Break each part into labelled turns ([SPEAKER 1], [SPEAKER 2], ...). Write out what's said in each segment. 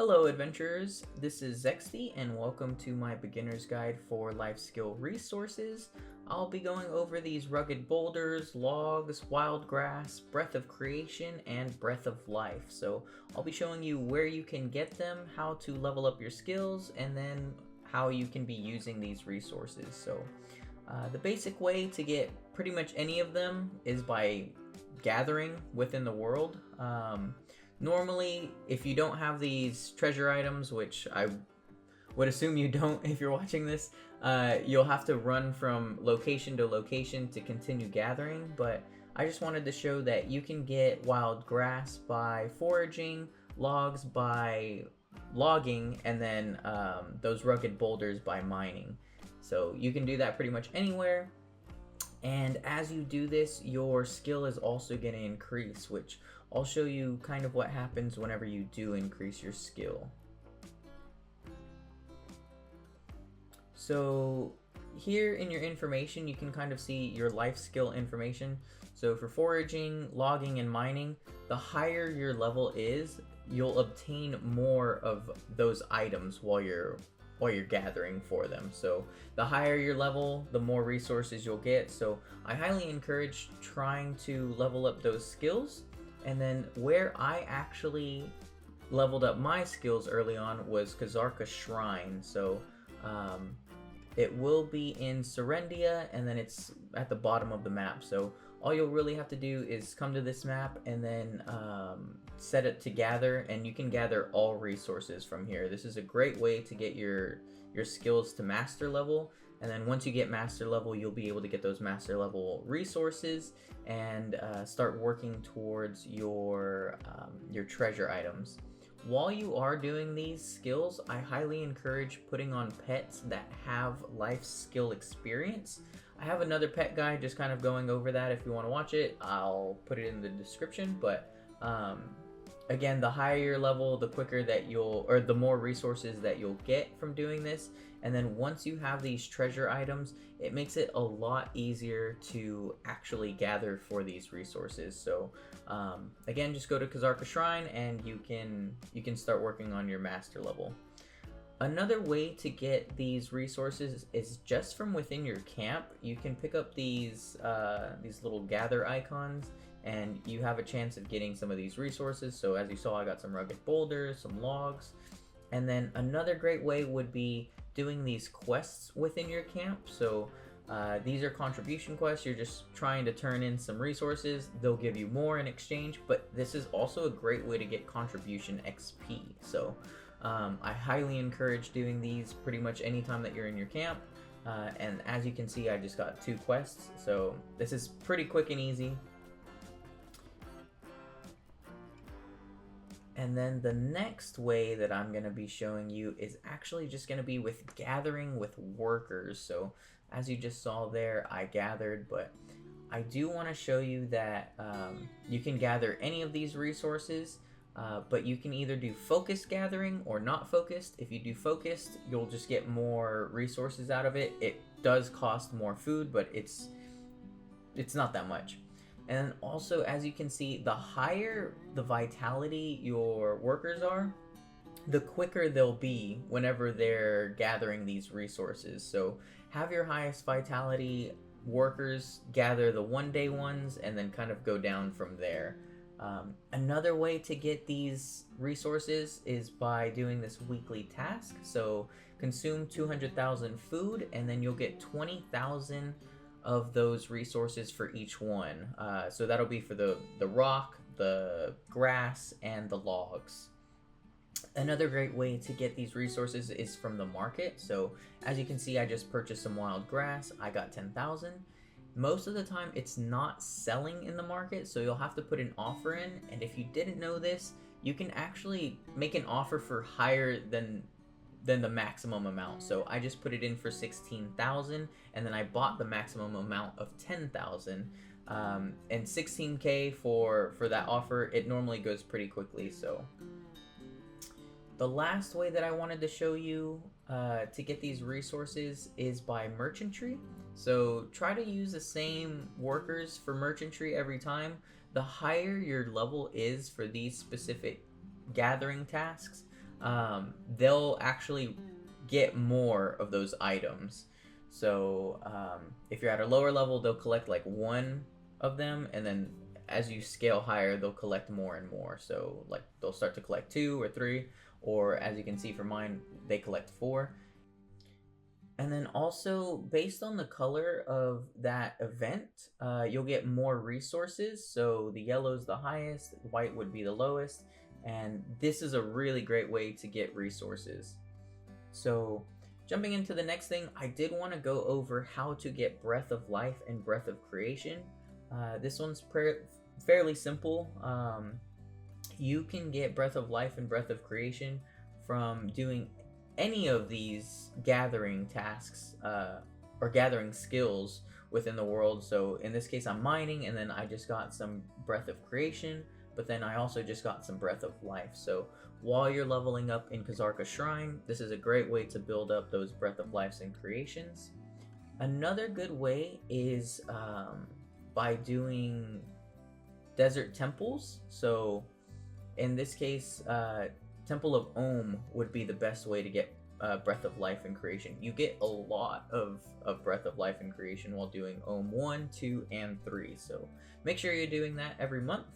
[SPEAKER 1] Hello adventurers, this is Zexty and welcome to my beginner's guide for life skill resources. I'll be going over these rugged boulders, logs, wild grass, breath of creation, and breath of life. So I'll be showing you where you can get them, how to level up your skills, and then how you can be using these resources. So the basic way to get pretty much any of them is by gathering within the world. Normally, if you don't have these treasure items, which I would assume you don't if you're watching this, you'll have to run from location to location to continue gathering, but I just wanted to show that you can get wild grass by foraging, logs by logging, and then those rugged boulders by mining. So you can do that pretty much anywhere. And as you do this, your skill is also going to increase, which I'll show you kind of what happens whenever you do increase your skill. So here in your information, you can kind of see your life skill information. So for foraging, logging, and mining, the higher your level is, you'll obtain more of those items while you're gathering for them. So the higher your level, the more resources you'll get. So I highly encourage trying to level up those skills. And then where I actually leveled up my skills early on was Kazarka Shrine. So it will be in Serendia, and then it's at the bottom of the map. So all you'll really have to do is come to this map and then set it to gather, and you can gather all resources from here. This is a great way to get your skills to master level, and then once you get master level, you'll be able to get those master level resources and start working towards your treasure items. While you are doing these skills, I highly encourage putting on pets that have life skill experience. I have another pet guide just kind of going over that. If you want to watch it, I'll put it in the description. But again, the higher your level, the quicker that the more resources that you'll get from doing this. And then once you have these treasure items, it makes it a lot easier to actually gather for these resources. So again, just go to Kazarka Shrine and you can start working on your master level. Another way to get these resources is just from within your camp. You can pick up these little gather icons, and you have a chance of getting some of these resources. So as you saw, I got some rugged boulders, some logs. And then another great way would be doing these quests within your camp. So these are contribution quests. You're just trying to turn in some resources. They'll give you more in exchange, but this is also a great way to get contribution XP. So I highly encourage doing these pretty much anytime that you're in your camp. And as you can see, I just got 2 quests. So this is pretty quick and easy. And then the next way that I'm going to be showing you is actually just going to be with gathering with workers. So as you just saw there, I gathered, but I do want to show you that you can gather any of these resources, but you can either do focused gathering or not focused. If you do focused, you'll just get more resources out of it. It does cost more food, but it's not that much. And also, as you can see, the higher the vitality your workers are, the quicker they'll be whenever they're gathering these resources. So have your highest vitality workers gather the one-day ones and then kind of go down from there. Another way to get these resources is by doing this weekly task. So consume 200,000 food, and then you'll get 20,000 of those resources for each one. So that'll be for the rock, the grass, and the logs. Another great way to get these resources is from the market. So as you can see, I just purchased some wild grass. I got 10,000. Most of the time it's not selling in the market, so you'll have to put an offer in. And if you didn't know this, you can actually make an offer for higher than the maximum amount. So I just put it in for 16,000, and then I bought the maximum amount of 10,000. And 16k for that offer, it normally goes pretty quickly. So the last way that I wanted to show you to get these resources is by merchantry. So try to use the same workers for merchantry every time. The higher your level is for these specific gathering tasks, they'll actually get more of those items. So if you're at a lower level, they'll collect like one of them, and then as you scale higher, they'll collect more and more. So like they'll start to collect two or three, or as you can see for mine, they collect four. And then also, based on the color of that event, you'll get more resources. So the yellow's the highest, white would be the lowest, and this is a really great way to get resources. So jumping into the next thing, I did want to go over how to get Breath of Life and Breath of Creation. This one's fairly simple. You can get Breath of Life and Breath of Creation from doing any of these gathering tasks or gathering skills within the world. So in this case, I'm mining, and then I just got some Breath of Creation, but then I also just got some Breath of Life. So while you're leveling up in Kazarka Shrine, this is a great way to build up those Breath of Lives and Creations. Another good way is by doing desert temples. So in this case, Temple of Ohm would be the best way to get Breath of Life and Creation. You get a lot of Breath of Life and Creation while doing Ohm 1, 2, and 3. So make sure you're doing that every month.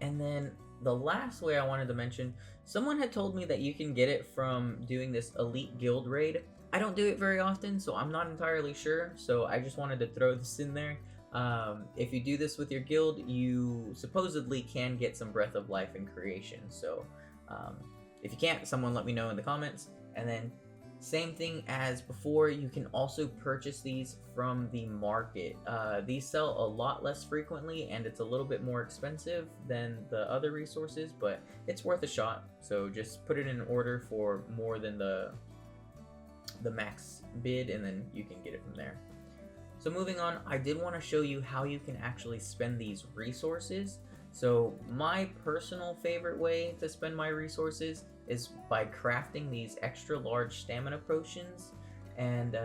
[SPEAKER 1] And then the last way I wanted to mention, someone had told me that you can get it from doing this Elite Guild raid. I don't do it very often, so I'm not entirely sure. So I just wanted to throw this in there. If you do this with your guild, you supposedly can get some Breath of Life and Creation. So if you can't, someone let me know in the comments. And then same thing as before, you can also purchase these from the market. These sell a lot less frequently, and it's a little bit more expensive than the other resources, but it's worth a shot. So just put it in order for more than the max bid, and then you can get it from there. So moving on, I did want to show you how you can actually spend these resources. So my personal favorite way to spend my resources is by crafting these extra large stamina potions. And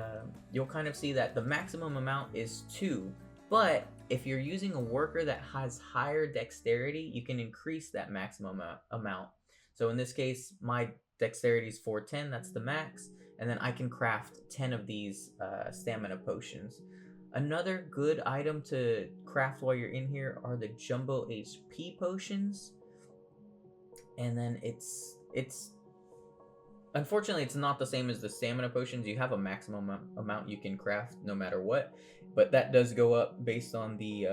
[SPEAKER 1] you'll kind of see that the maximum amount is 2. But if you're using a worker that has higher dexterity, you can increase that maximum amount. So in this case, my dexterity is 410, that's the max. And then I can craft 10 of these stamina potions. Another good item to craft while you're in here are the Jumbo HP potions. And then it's unfortunately, it's not the same as the stamina potions. You have a maximum amount you can craft no matter what, but that does go up based on the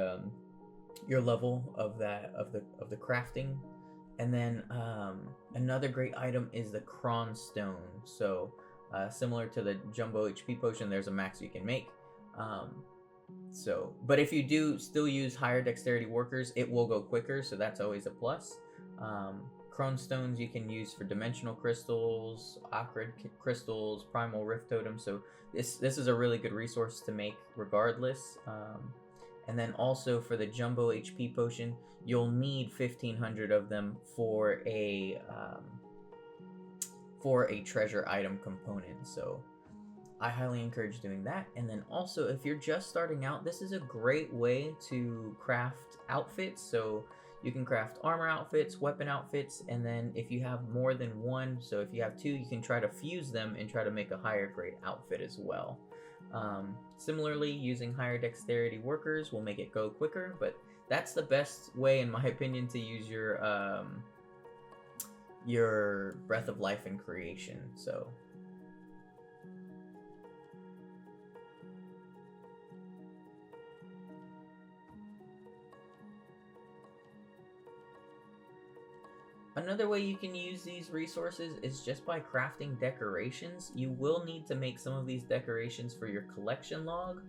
[SPEAKER 1] your level of the crafting. And then another great item is the Cron Stone. So similar to the Jumbo HP potion, there's a max you can make. But if you do still use higher dexterity workers, it will go quicker, so that's always a plus. Crone stones you can use for dimensional crystals, Acrid crystals, primal rift totems. So this is a really good resource to make regardless. And then also for the Jumbo HP potion, you'll need 1,500 of them for a treasure item component. So I highly encourage doing that. And then also, if you're just starting out, this is a great way to craft outfits. So you can craft armor outfits, weapon outfits, and then if you have more than one, so if you have 2, you can try to fuse them and try to make a higher grade outfit as well. Similarly, using higher dexterity workers will make it go quicker, but that's the best way, in my opinion, to use your Breath of Life and Creation. So another way you can use these resources is just by crafting decorations. You will need to make some of these decorations for your collection log.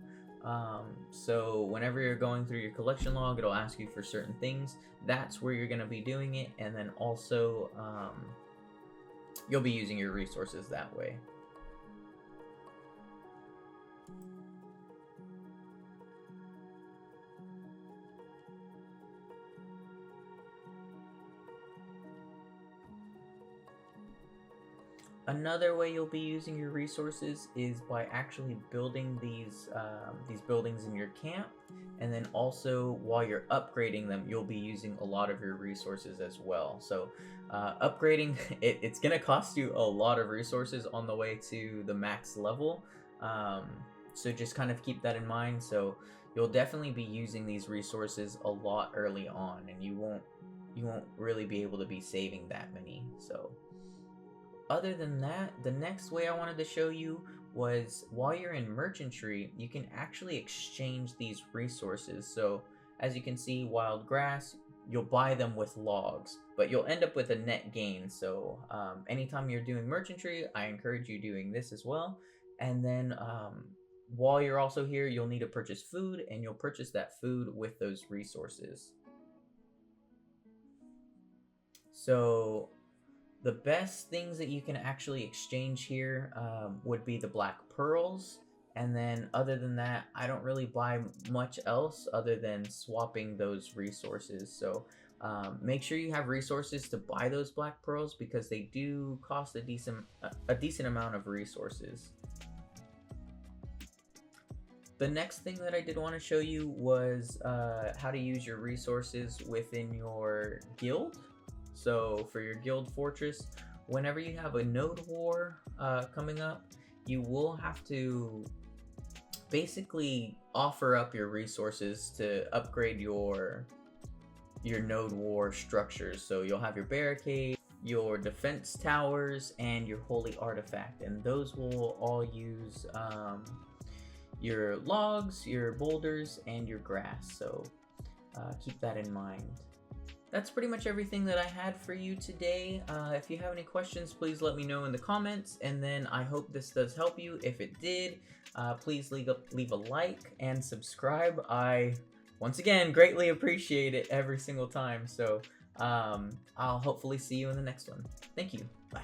[SPEAKER 1] So whenever you're going through your collection log, it'll ask you for certain things. That's where you're going to be doing it. And then also, you'll be using your resources that way. Another way you'll be using your resources is by actually building these buildings in your camp, and then also while you're upgrading them, you'll be using a lot of your resources as well. So upgrading it's gonna cost you a lot of resources on the way to the max level. So just kind of keep that in mind. So you'll definitely be using these resources a lot early on, and you won't really be able to be saving that many. So other than that, the next way I wanted to show you was while you're in merchantry, you can actually exchange these resources. So as you can see, wild grass, you'll buy them with logs, but you'll end up with a net gain. So anytime you're doing merchantry, I encourage you doing this as well. And then while you're also here, you'll need to purchase food, and you'll purchase that food with those resources. So the best things that you can actually exchange here would be the black pearls. And then other than that, I don't really buy much else other than swapping those resources. So make sure you have resources to buy those black pearls, because they do cost a decent amount of resources. The next thing that I did want to show you was how to use your resources within your guild. So for your guild fortress, whenever you have a node war coming up, you will have to basically offer up your resources to upgrade your node war structures. So you'll have your barricade, your defense towers, and your holy artifact, and those will all use your logs, your boulders, and your grass. So keep that in mind. That's pretty much everything that I had for you today. If you have any questions, please let me know in the comments, and then I hope this does help you. If it did, please leave a like and subscribe. I, once again, greatly appreciate it every single time. So I'll hopefully see you in the next one. Thank you. Bye.